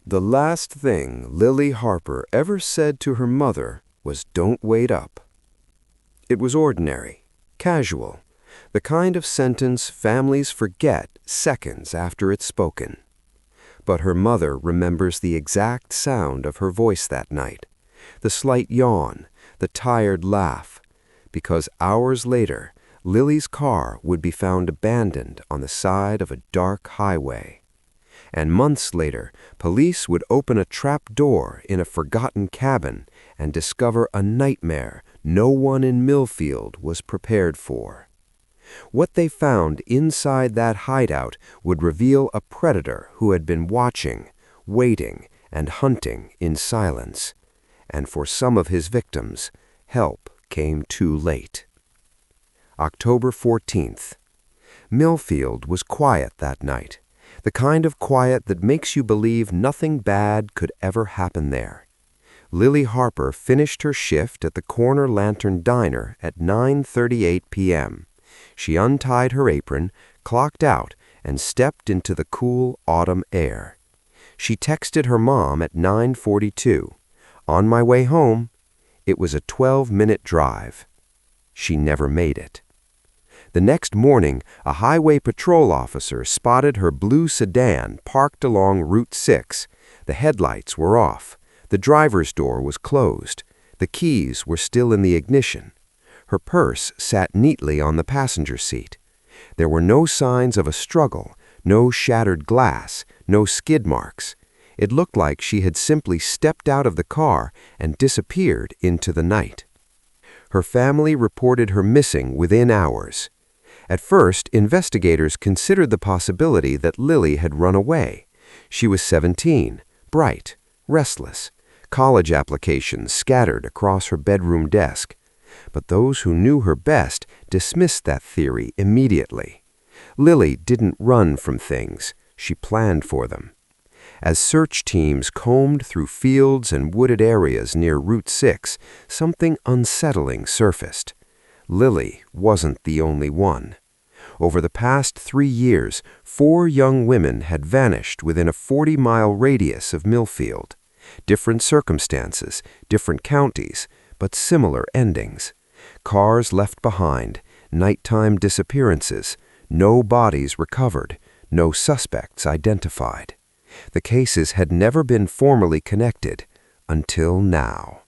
The last thing Lily Harper ever said to her mother was, "Don't wait up." It was ordinary, casual, the kind of sentence families forget seconds after it's spoken. But her mother remembers the exact sound of her voice that night, the slight yawn, the tired laugh, because hours later, Lily's car would be found abandoned on the side of a dark highway. And months later, police would open a trapdoor in a forgotten cabin and discover a nightmare no one in Millfield was prepared for. What they found inside that hideout would reveal a predator who had been watching, waiting, and hunting in silence. And for some of his victims, help came too late. October 14th. Millfield was quiet that night, the kind of quiet that makes you believe nothing bad could ever happen there. Lily Harper finished her shift at the Corner Lantern Diner at 9:38 p.m. She untied her apron, clocked out, and stepped into the cool autumn air. She texted her mom at 9:42. On my way home. It was a 12-minute drive. She never made it. The next morning, a highway patrol officer spotted her blue sedan parked along Route 6. The headlights were off. The driver's door was closed. The keys were still in the ignition. Her purse sat neatly on the passenger seat. There were no signs of a struggle, no shattered glass, no skid marks. It looked like she had simply stepped out of the car and disappeared into the night. Her family reported her missing within hours. At first, investigators considered the possibility that Lily had run away. She was 17, bright, restless, college applications scattered across her bedroom desk. But those who knew her best dismissed that theory immediately. Lily didn't run from things, she planned for them. As search teams combed through fields and wooded areas near Route 6, something unsettling surfaced. Lily wasn't the only one. Over the past 3 years, 4 young women had vanished within a 40-mile radius of Millfield. Different circumstances, different counties, but similar endings. Cars left behind, nighttime disappearances, no bodies recovered, no suspects identified. The cases had never been formally connected until now.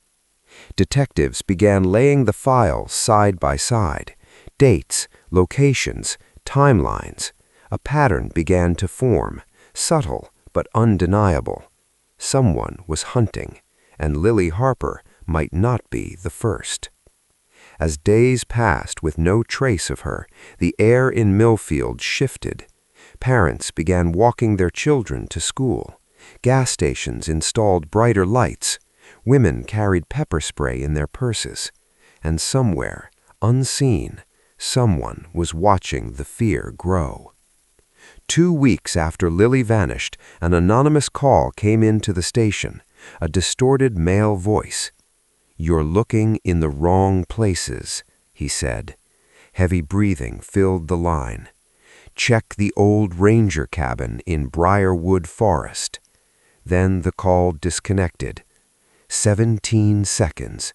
Detectives began laying the files side by side. Dates, locations, timelines. A pattern began to form, subtle but undeniable. Someone was hunting, and Lily Harper might not be the first. As days passed with no trace of her, the air in Millfield shifted. Parents began walking their children to school. Gas stations installed brighter lights. Women carried pepper spray in their purses. And somewhere, unseen, someone was watching the fear grow. 2 weeks after Lily vanished, an anonymous call came into the station, a distorted male voice. "You're looking in the wrong places," he said. Heavy breathing filled the line. "Check the old ranger cabin in Briarwood Forest." Then the call disconnected. 17 seconds.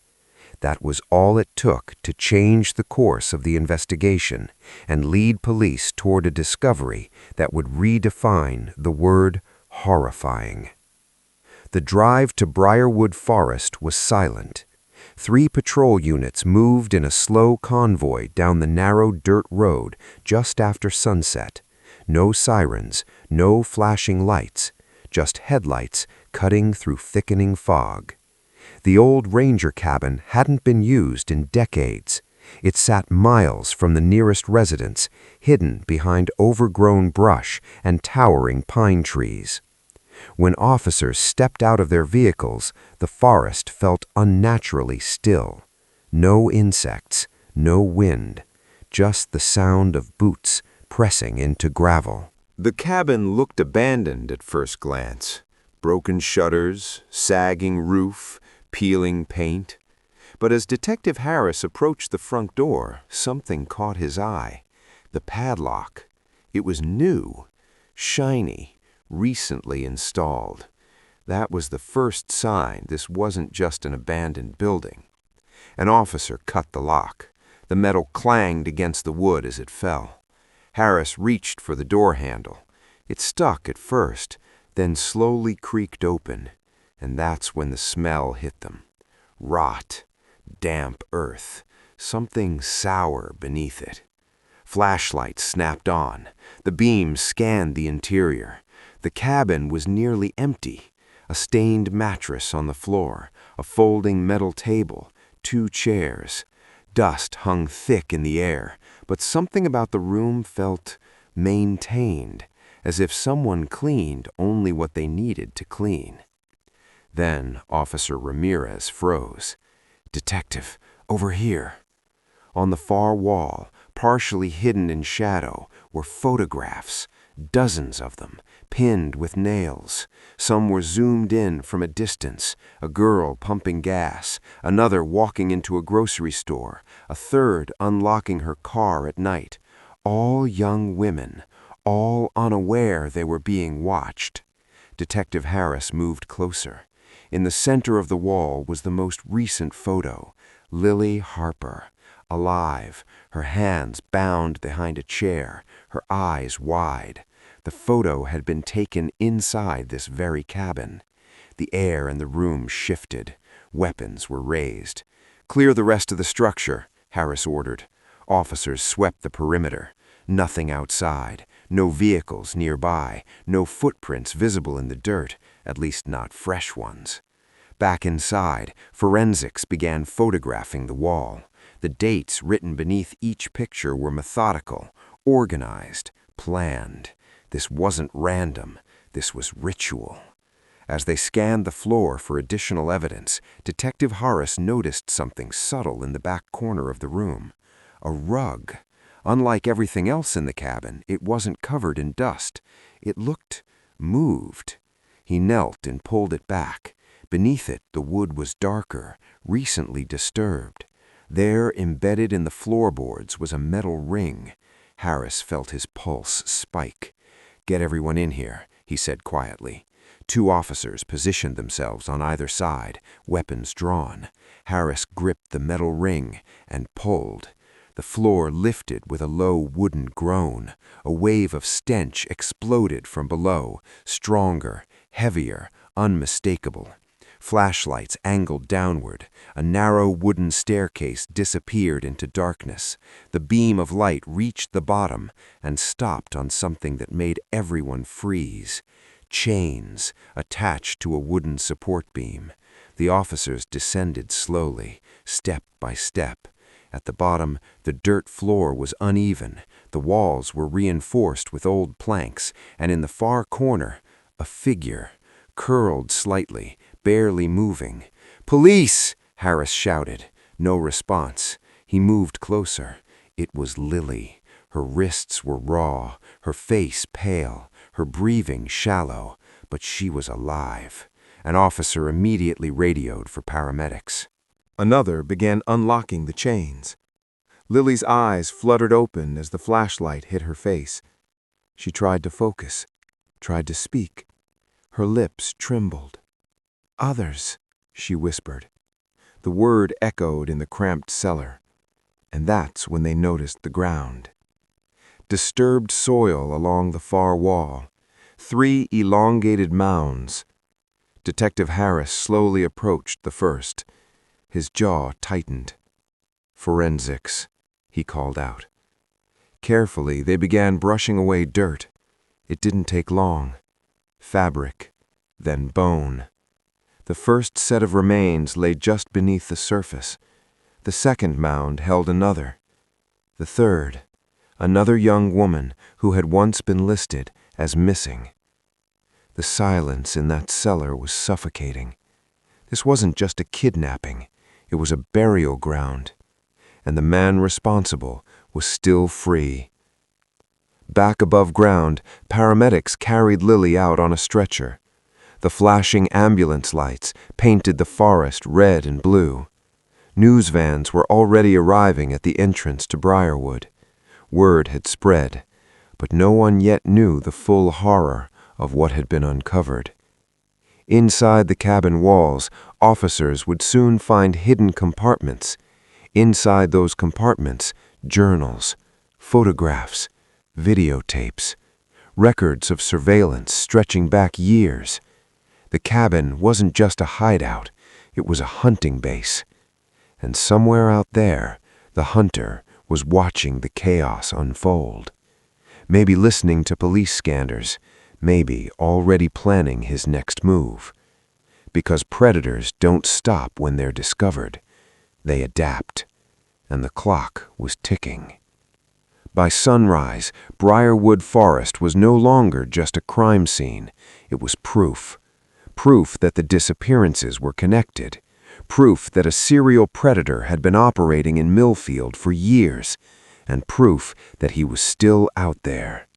That was all it took to change the course of the investigation and lead police toward a discovery that would redefine the word horrifying. The drive to Briarwood Forest was silent. 3 patrol units moved in a slow convoy down the narrow dirt road just after sunset. No sirens, no flashing lights, just headlights cutting through thickening fog. The old ranger cabin hadn't been used in decades. It sat miles from the nearest residence, hidden behind overgrown brush and towering pine trees. When officers stepped out of their vehicles, the forest felt unnaturally still. No insects, no wind, just the sound of boots pressing into gravel. The cabin looked abandoned at first glance. Broken shutters, sagging roof, peeling paint. But as Detective Harris approached the front door, something caught his eye. The padlock. It was new, shiny, recently installed. That was the first sign this wasn't just an abandoned building. An officer cut the lock. The metal clanged against the wood as it fell. Harris reached for the door handle. It stuck at first, then slowly creaked open, and that's when the smell hit them. Rot, damp earth, something sour beneath it. Flashlights snapped on. The beams scanned the interior. The cabin was nearly empty. A stained mattress on the floor, a folding metal table, 2 chairs. Dust hung thick in the air, but something about the room felt maintained, as if someone cleaned only what they needed to clean. Then Officer Ramirez froze. "Detective, over here." On the far wall, partially hidden in shadow, were photographs, dozens of them, pinned with nails. Some were zoomed in from a distance, a girl pumping gas, another walking into a grocery store, a third unlocking her car at night. All young women, all unaware they were being watched. Detective Harris moved closer. In the center of the wall was the most recent photo, Lily Harper, alive, her hands bound behind a chair, her eyes wide. The photo had been taken inside this very cabin. The air in the room shifted. Weapons were raised. "Clear the rest of the structure," Harris ordered. Officers swept the perimeter. Nothing outside, no vehicles nearby, no footprints visible in the dirt, at least not fresh ones. Back inside, forensics began photographing the wall. The dates written beneath each picture were methodical, organized, planned. This wasn't random. This was ritual. As they scanned the floor for additional evidence, Detective Harris noticed something subtle in the back corner of the room. A rug. Unlike everything else in the cabin, it wasn't covered in dust. It looked moved. He knelt and pulled it back. Beneath it, the wood was darker, recently disturbed. There, embedded in the floorboards, was a metal ring. Harris felt his pulse spike. "Get everyone in here," he said quietly. 2 officers positioned themselves on either side, weapons drawn. Harris gripped the metal ring and pulled. The floor lifted with a low wooden groan. A wave of stench exploded from below, stronger, heavier, unmistakable. Flashlights angled downward. A narrow wooden staircase disappeared into darkness. The beam of light reached the bottom and stopped on something that made everyone freeze. Chains attached to a wooden support beam. The officers descended slowly, step by step. At the bottom, the dirt floor was uneven. The walls were reinforced with old planks, and in the far corner, a figure, curled slightly, barely moving. "Police!" Harris shouted. No response. He moved closer. It was Lily. Her wrists were raw, her face pale, her breathing shallow, but she was alive. An officer immediately radioed for paramedics. Another began unlocking the chains. Lily's eyes fluttered open as the flashlight hit her face. She tried to focus, tried to speak. Her lips trembled. "Others," she whispered. The word echoed in the cramped cellar, and that's when they noticed the ground. Disturbed soil along the far wall, 3 elongated mounds. Detective Harris slowly approached the first. His jaw tightened. "Forensics," he called out. Carefully, they began brushing away dirt. It didn't take long. Fabric, then bone. The first set of remains lay just beneath the surface. The second mound held another. The third, another young woman who had once been listed as missing. The silence in that cellar was suffocating. This wasn't just a kidnapping. It was a burial ground. And the man responsible was still free. Back above ground, paramedics carried Lily out on a stretcher. The flashing ambulance lights painted the forest red and blue. News vans were already arriving at the entrance to Briarwood. Word had spread, but no one yet knew the full horror of what had been uncovered. Inside the cabin walls, officers would soon find hidden compartments. Inside those compartments, journals, photographs, videotapes, records of surveillance stretching back years. The cabin wasn't just a hideout, it was a hunting base. And somewhere out there, the hunter was watching the chaos unfold. Maybe listening to police scanners, maybe already planning his next move. Because predators don't stop when they're discovered. They adapt. And the clock was ticking. By sunrise, Briarwood Forest was no longer just a crime scene. It was proof. Proof that the disappearances were connected. Proof that a serial predator had been operating in Millfield for years. And proof that he was still out there.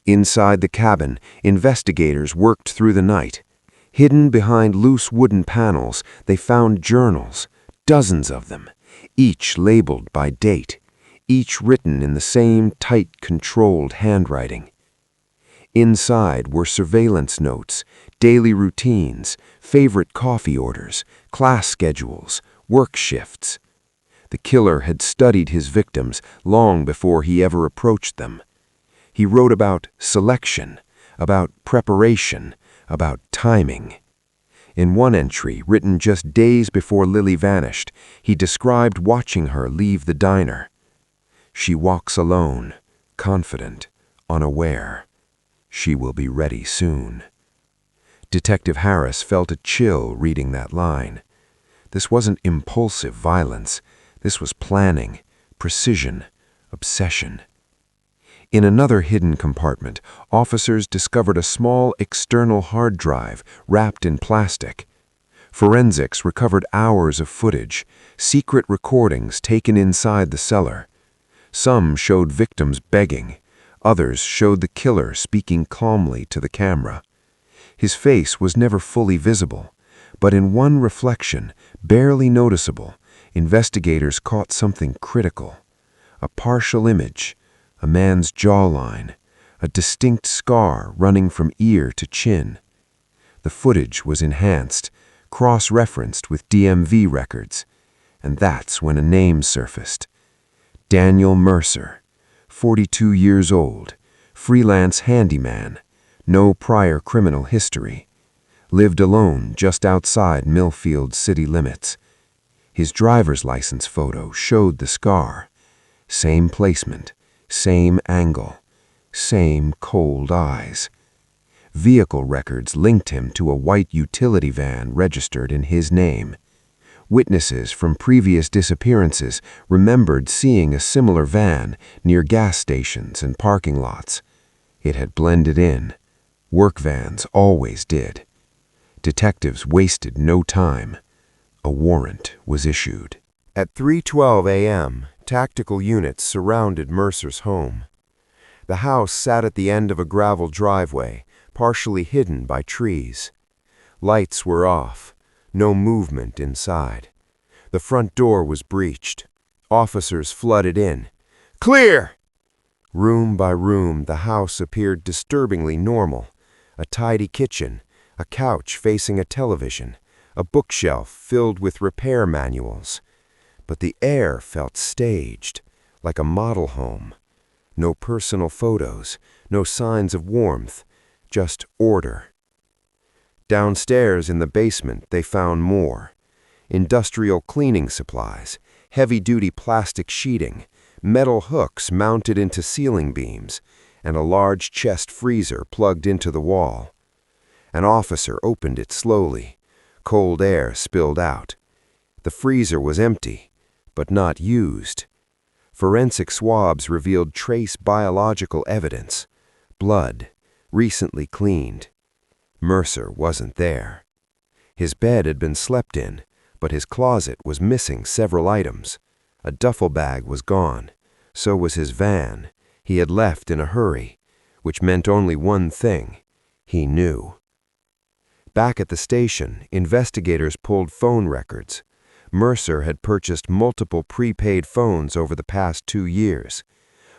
Inside the cabin, investigators worked through the night. Hidden behind loose wooden panels, they found journals, dozens of them, each labeled by date, each written in the same tight, controlled handwriting. Inside were surveillance notes, daily routines, favorite coffee orders, class schedules, work shifts. The killer had studied his victims long before he ever approached them. He wrote about selection, about preparation, about timing. In one entry, written just days before Lily vanished, he described watching her leave the diner. She walks alone, confident, unaware. She will be ready soon. Detective Harris felt a chill reading that line. This wasn't impulsive violence. This was planning, precision, obsession. In another hidden compartment, officers discovered a small external hard drive wrapped in plastic. Forensics recovered hours of footage, secret recordings taken inside the cellar. Some showed victims begging. Others showed the killer speaking calmly to the camera. His face was never fully visible, but in one reflection, barely noticeable, investigators caught something critical. A partial image. A man's jawline, a distinct scar running from ear to chin. The footage was enhanced, cross-referenced with DMV records, and that's when a name surfaced. Daniel Mercer, 42 years old, freelance handyman, no prior criminal history, lived alone just outside Millfield city limits. His driver's license photo showed the scar, same placement, same angle, same cold eyes. Vehicle records linked him to a white utility van registered in his name. Witnesses from previous disappearances remembered seeing a similar van near gas stations and parking lots. It had blended in. Work vans always did. Detectives wasted no time. A warrant was issued. At 3:12 a.m., tactical units surrounded Mercer's home. The house sat at the end of a gravel driveway, partially hidden by trees. Lights were off, no movement inside. The front door was breached. Officers flooded in. "Clear!" Room by room, the house appeared disturbingly normal. A tidy kitchen, a couch facing a television, a bookshelf filled with repair manuals. But the air felt staged, like a model home. No personal photos, no signs of warmth, just order. Downstairs in the basement, they found more. Industrial cleaning supplies, heavy-duty plastic sheeting, metal hooks mounted into ceiling beams, and a large chest freezer plugged into the wall. An officer opened it slowly. Cold air spilled out. The freezer was empty, but not used. Forensic swabs revealed trace biological evidence. Blood, recently cleaned. Mercer wasn't there. His bed had been slept in, but his closet was missing several items. A duffel bag was gone. So was his van. He had left in a hurry, which meant only one thing. He knew. Back at the station, investigators pulled phone records. Mercer had purchased multiple prepaid phones over the past 2 years.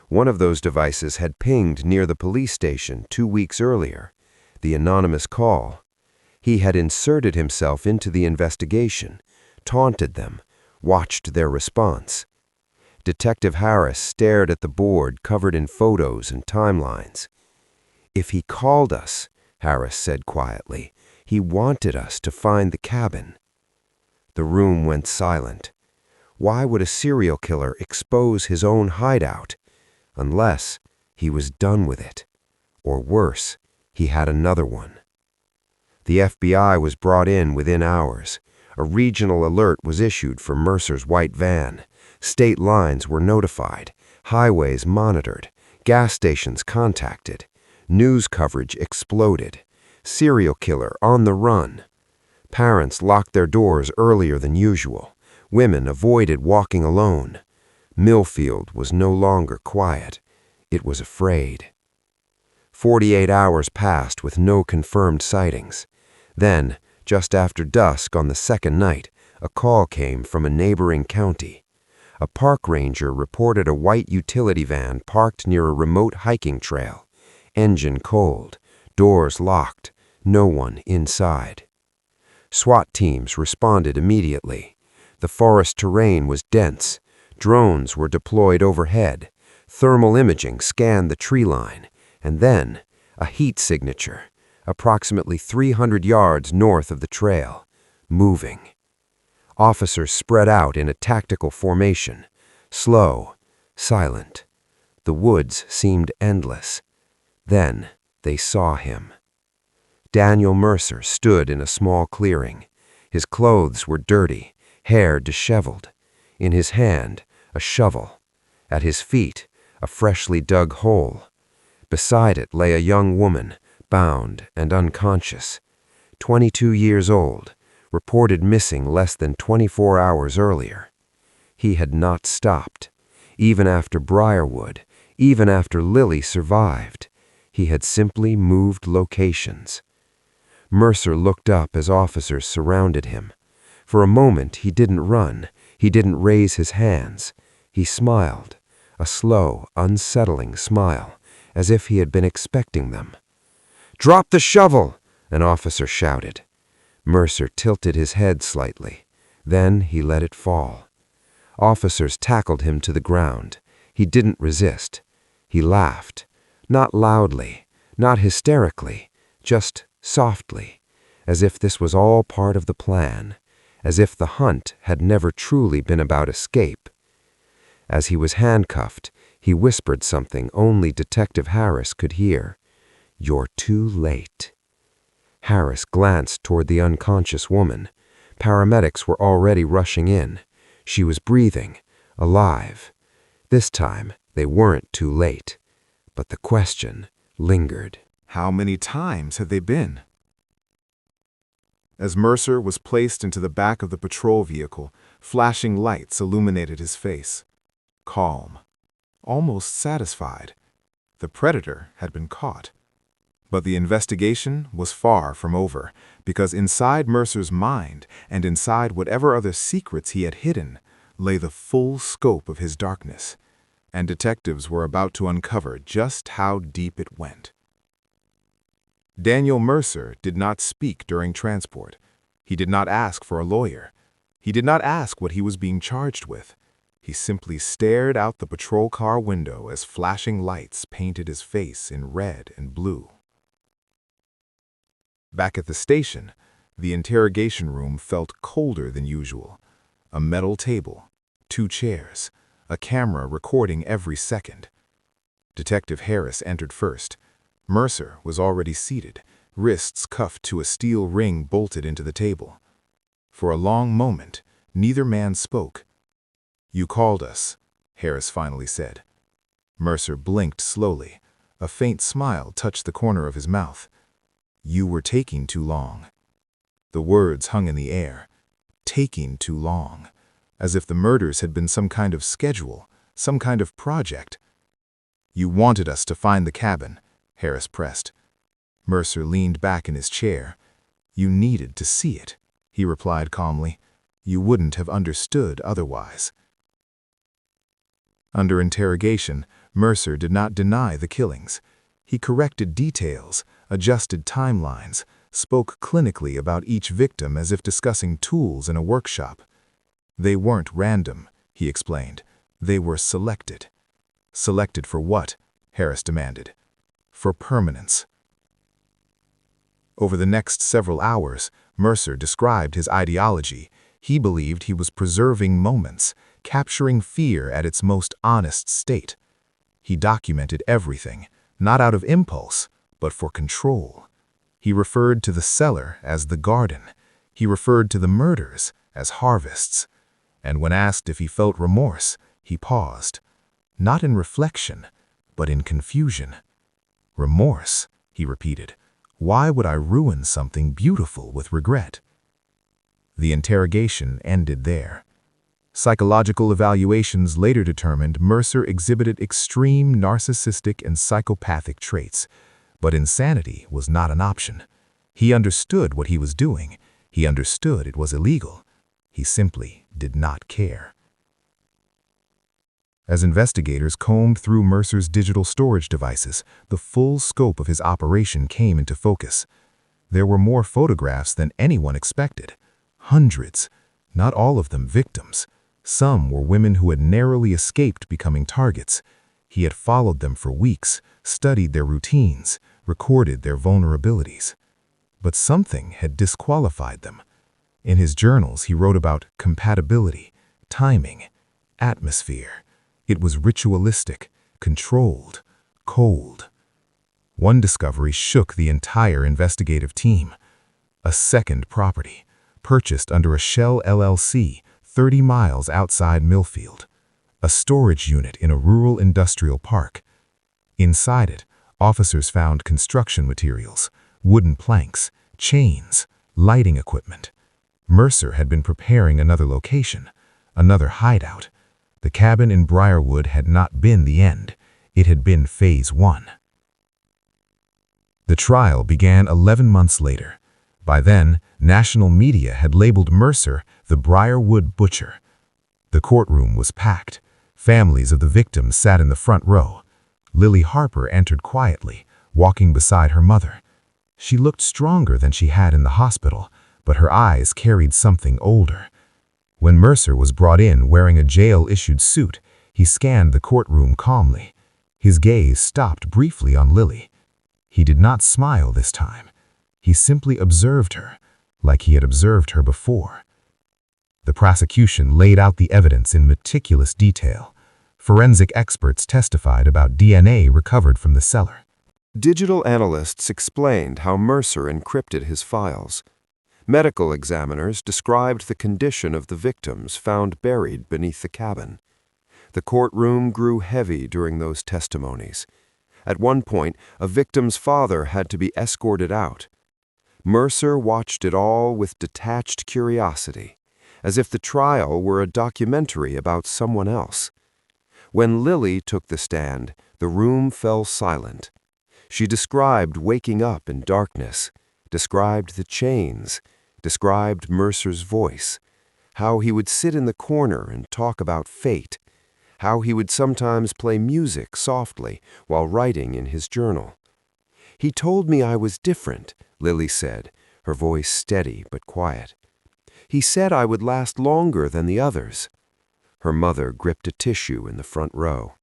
One of those devices had pinged near the police station 2 weeks earlier. The anonymous call. He had inserted himself into the investigation, taunted them, watched their response. Detective Harris stared at the board covered in photos and timelines. "If he called us," Harris said quietly, "he wanted us to find the cabin." The room went silent. Why would a serial killer expose his own hideout? Unless he was done with it. Or worse, he had another one. The FBI was brought in within hours. A regional alert was issued for Mercer's white van. State lines were notified, highways monitored, gas stations contacted. News coverage exploded. Serial killer on the run. Parents locked their doors earlier than usual. Women avoided walking alone. Millfield was no longer quiet. It was afraid. 48 hours passed with no confirmed sightings. Then, just after dusk on the second night, a call came from a neighboring county. A park ranger reported a white utility van parked near a remote hiking trail. Engine cold, doors locked, no one inside. SWAT teams responded immediately. The forest terrain was dense. Drones were deployed overhead. Thermal imaging scanned the tree line. And then, a heat signature, approximately 300 yards north of the trail, moving. Officers spread out in a tactical formation, slow, silent. The woods seemed endless. Then they saw him. Daniel Mercer stood in a small clearing. His clothes were dirty, hair disheveled. In his hand, a shovel. At his feet, a freshly dug hole. Beside it lay a young woman, bound and unconscious. 22 years old, reported missing less than 24 hours earlier. He had not stopped. Even after Briarwood, even after Lily survived, he had simply moved locations. Mercer looked up as officers surrounded him. For a moment he didn't run, he didn't raise his hands. He smiled, a slow, unsettling smile, as if he had been expecting them. "Drop the shovel!" an officer shouted. Mercer tilted his head slightly. Then he let it fall. Officers tackled him to the ground. He didn't resist. He laughed. Not loudly, not hysterically, just softly, as if this was all part of the plan, as if the hunt had never truly been about escape. As he was handcuffed, he whispered something only Detective Harris could hear. "You're too late." Harris glanced toward the unconscious woman. Paramedics were already rushing in. She was breathing, alive. This time, they weren't too late. But the question lingered. How many times had they been? As Mercer was placed into the back of the patrol vehicle, flashing lights illuminated his face. Calm, almost satisfied. The predator had been caught. But the investigation was far from over, because inside Mercer's mind, and inside whatever other secrets he had hidden, lay the full scope of his darkness, and detectives were about to uncover just how deep it went. Daniel Mercer did not speak during transport. He did not ask for a lawyer. He did not ask what he was being charged with. He simply stared out the patrol car window as flashing lights painted his face in red and blue. Back at the station, the interrogation room felt colder than usual. A metal table, 2 chairs, a camera recording every second. Detective Harris entered first. Mercer was already seated, wrists cuffed to a steel ring bolted into the table. For a long moment, neither man spoke. "You called us," Harris finally said. Mercer blinked slowly. A faint smile touched the corner of his mouth. "You were taking too long." The words hung in the air. Taking too long. As if the murders had been some kind of schedule, some kind of project. "You wanted us to find the cabin," Harris pressed. Mercer leaned back in his chair. "You needed to see it," he replied calmly. "You wouldn't have understood otherwise." Under interrogation, Mercer did not deny the killings. He corrected details, adjusted timelines, spoke clinically about each victim as if discussing tools in a workshop. They weren't random, he explained. They were selected. Selected for what? Harris demanded. For permanence. Over the next several hours, Mercer described his ideology. He believed he was preserving moments, capturing fear at its most honest state. He documented everything, not out of impulse, but for control. He referred to the cellar as the garden. He referred to the murders as harvests. And when asked if he felt remorse, he paused. Not in reflection, but in confusion. Remorse, he repeated. Why would I ruin something beautiful with regret? The interrogation ended there. Psychological evaluations later determined Mercer exhibited extreme narcissistic and psychopathic traits, but insanity was not an option. He understood what he was doing. He understood it was illegal. He simply did not care. As investigators combed through Mercer's digital storage devices, the full scope of his operation came into focus. There were more photographs than anyone expected. Hundreds, not all of them victims. Some were women who had narrowly escaped becoming targets. He had followed them for weeks, studied their routines, recorded their vulnerabilities. But something had disqualified them. In his journals, he wrote about compatibility, timing, atmosphere. It was ritualistic, controlled, cold. One discovery shook the entire investigative team. A second property, purchased under a Shell LLC 30 miles outside Millfield. A storage unit in a rural industrial park. Inside it, officers found construction materials, wooden planks, chains, lighting equipment. Mercer had been preparing another location, another hideout. The cabin in Briarwood had not been the end. It had been phase 1. The trial began 11 months later. By then, national media had labeled Mercer the Briarwood Butcher. The courtroom was packed. Families of the victims sat in the front row. Lily Harper entered quietly, walking beside her mother. She looked stronger than she had in the hospital, but her eyes carried something older. When Mercer was brought in wearing a jail-issued suit, he scanned the courtroom calmly. His gaze stopped briefly on Lily. He did not smile this time. He simply observed her, like he had observed her before. The prosecution laid out the evidence in meticulous detail. Forensic experts testified about DNA recovered from the cellar. Digital analysts explained how Mercer encrypted his files. Medical examiners described the condition of the victims found buried beneath the cabin. The courtroom grew heavy during those testimonies. At one point, a victim's father had to be escorted out. Mercer watched it all with detached curiosity, as if the trial were a documentary about someone else. When Lily took the stand, the room fell silent. She described waking up in darkness, described the chains, described Mercer's voice, how he would sit in the corner and talk about fate, how he would sometimes play music softly while writing in his journal. "He told me I was different," Lily said, her voice steady but quiet. "He said I would last longer than the others." Her mother gripped a tissue in the front row.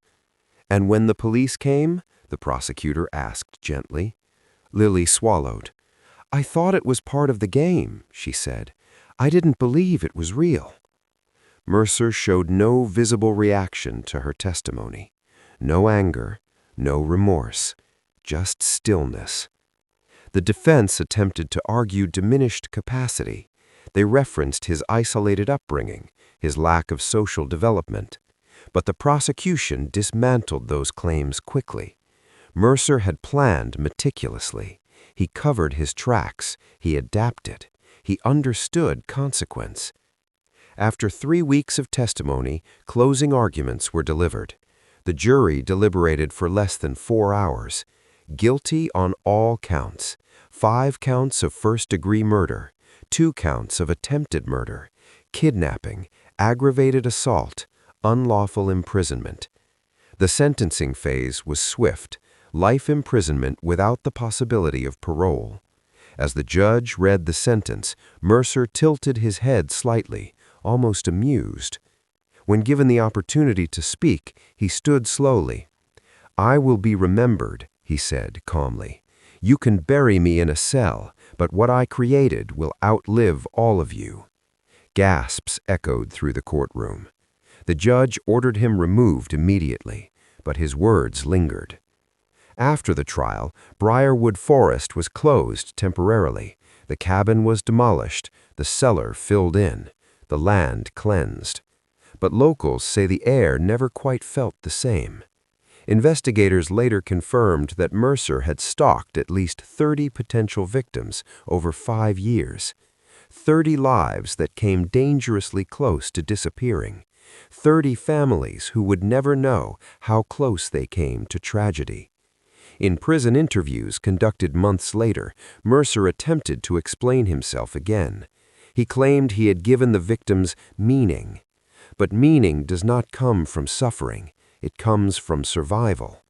"And when the police came?" the prosecutor asked gently. Lily swallowed. "I thought it was part of the game," she said. "I didn't believe it was real." Mercer showed no visible reaction to her testimony. No anger, no remorse, just stillness. The defense attempted to argue diminished capacity. They referenced his isolated upbringing, his lack of social development. But the prosecution dismantled those claims quickly. Mercer had planned meticulously. He covered his tracks. He adapted. He understood consequence. After 3 weeks of testimony, closing arguments were delivered. The jury deliberated for less than 4 hours. Guilty on all counts. 5 counts of first-degree murder, 2 counts of attempted murder, kidnapping, aggravated assault, unlawful imprisonment. The sentencing phase was swift, life imprisonment without the possibility of parole. As the judge read the sentence, Mercer tilted his head slightly, almost amused. When given the opportunity to speak, he stood slowly. "I will be remembered," he said calmly. "You can bury me in a cell, but what I created will outlive all of you." Gasps echoed through the courtroom. The judge ordered him removed immediately, but his words lingered. After the trial, Briarwood Forest was closed temporarily. The cabin was demolished, the cellar filled in, the land cleansed. But locals say the air never quite felt the same. Investigators later confirmed that Mercer had stalked at least 30 potential victims over 5 years. 30 lives that came dangerously close to disappearing. 30 families who would never know how close they came to tragedy. In prison interviews conducted months later, Mercer attempted to explain himself again. He claimed he had given the victims meaning. But meaning does not come from suffering. It comes from survival.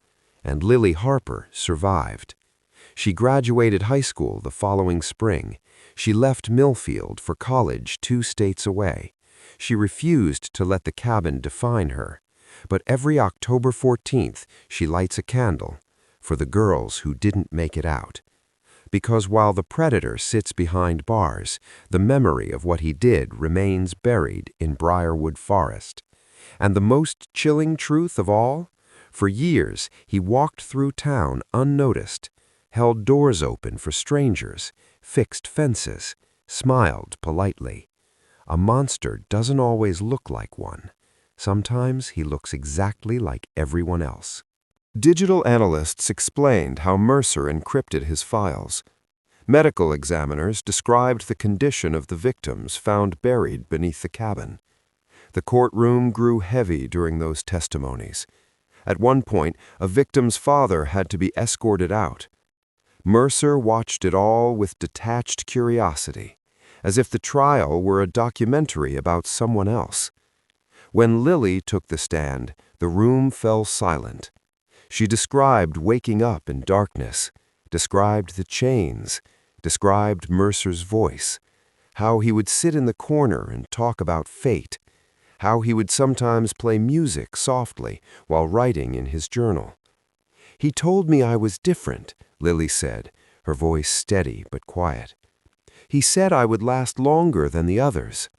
And Lily Harper survived. She graduated high school the following spring. She left Millfield for college 2 states away. She refused to let the cabin define her. But every October 14th, she lights a candle for the girls who didn't make it out. Because while the predator sits behind bars, the memory of what he did remains buried in Briarwood Forest. And the most chilling truth of all? For years, he walked through town unnoticed, held doors open for strangers, fixed fences, smiled politely. A monster doesn't always look like one. Sometimes he looks exactly like everyone else. Digital analysts explained how Mercer encrypted his files. Medical examiners described the condition of the victims found buried beneath the cabin. The courtroom grew heavy during those testimonies. At one point, a victim's father had to be escorted out. Mercer watched it all with detached curiosity, as if the trial were a documentary about someone else. When Lily took the stand, the room fell silent. She described waking up in darkness, described the chains, described Mercer's voice, how he would sit in the corner and talk about fate, how he would sometimes play music softly while writing in his journal. "He told me I was different," Lily said, her voice steady but quiet. "He said I would last longer than the others."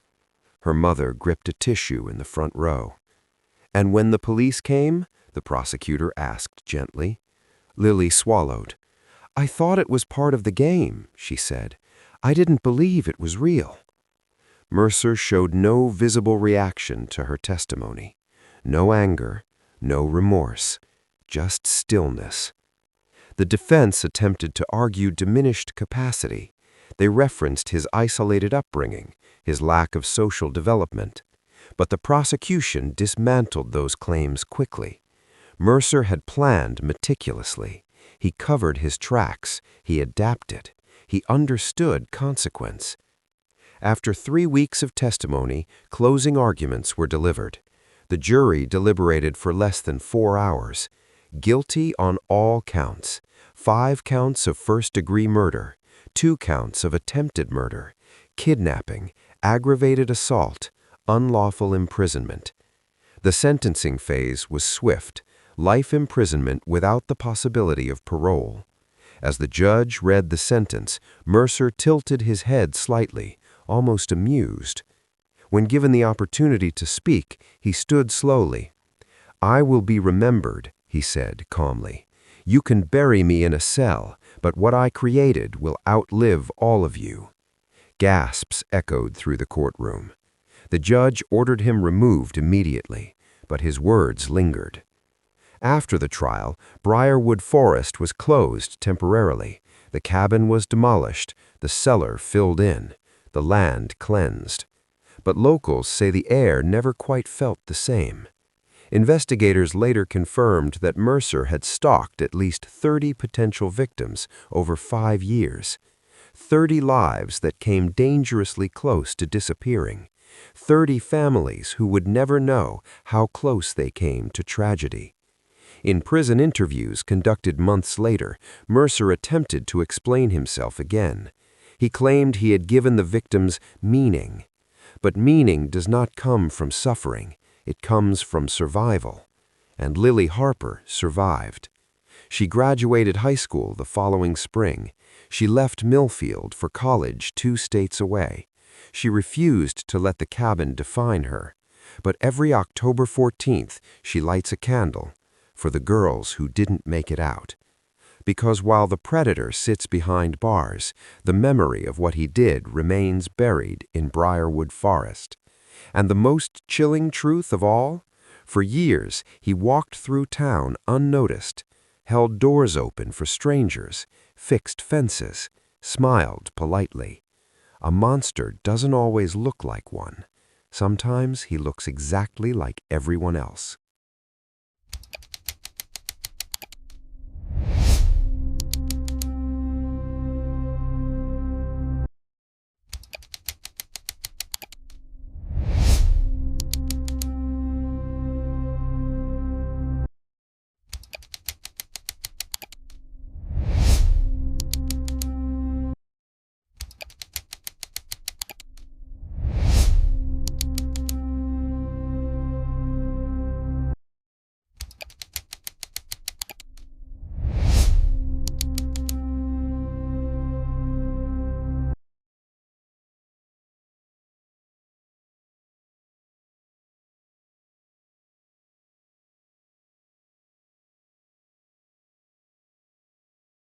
Her mother gripped a tissue in the front row. "And when the police came?" the prosecutor asked gently. Lily swallowed. "I thought it was part of the game," she said. "I didn't believe it was real." Mercer showed no visible reaction to her testimony. No anger, no remorse, just stillness. The defense attempted to argue diminished capacity. They referenced his isolated upbringing, his lack of social development. But the prosecution dismantled those claims quickly. Mercer had planned meticulously. He covered his tracks. He adapted. He understood consequence. After 3 weeks of testimony, closing arguments were delivered. The jury deliberated for less than 4 hours. Guilty on all counts. 5 counts of first-degree murder, 2 counts of attempted murder, kidnapping, aggravated assault, unlawful imprisonment. The sentencing phase was swift. Life imprisonment without the possibility of parole. As the judge read the sentence, Mercer tilted his head slightly, almost amused. When given the opportunity to speak, he stood slowly. "I will be remembered," he said calmly. "You can bury me in a cell, but what I created will outlive all of you." Gasps echoed through the courtroom. The judge ordered him removed immediately, but his words lingered. After the trial, Briarwood Forest was closed temporarily. The cabin was demolished, the cellar filled in, the land cleansed. But locals say the air never quite felt the same. Investigators later confirmed that Mercer had stalked at least 30 potential victims over 5 years. 30 lives that came dangerously close to disappearing. 30 families who would never know how close they came to tragedy. In prison interviews conducted months later, Mercer attempted to explain himself again. He claimed he had given the victims meaning. But meaning does not come from suffering. It comes from survival. And Lily Harper survived. She graduated high school the following spring. She left Millfield for college 2 states away. She refused to let the cabin define her. But every October 14th, she lights a candle for the girls who didn't make it out. Because while the predator sits behind bars, the memory of what he did remains buried in Briarwood Forest. And the most chilling truth of all? For years, he walked through town unnoticed, held doors open for strangers, fixed fences, smiled politely. A monster doesn't always look like one. Sometimes he looks exactly like everyone else.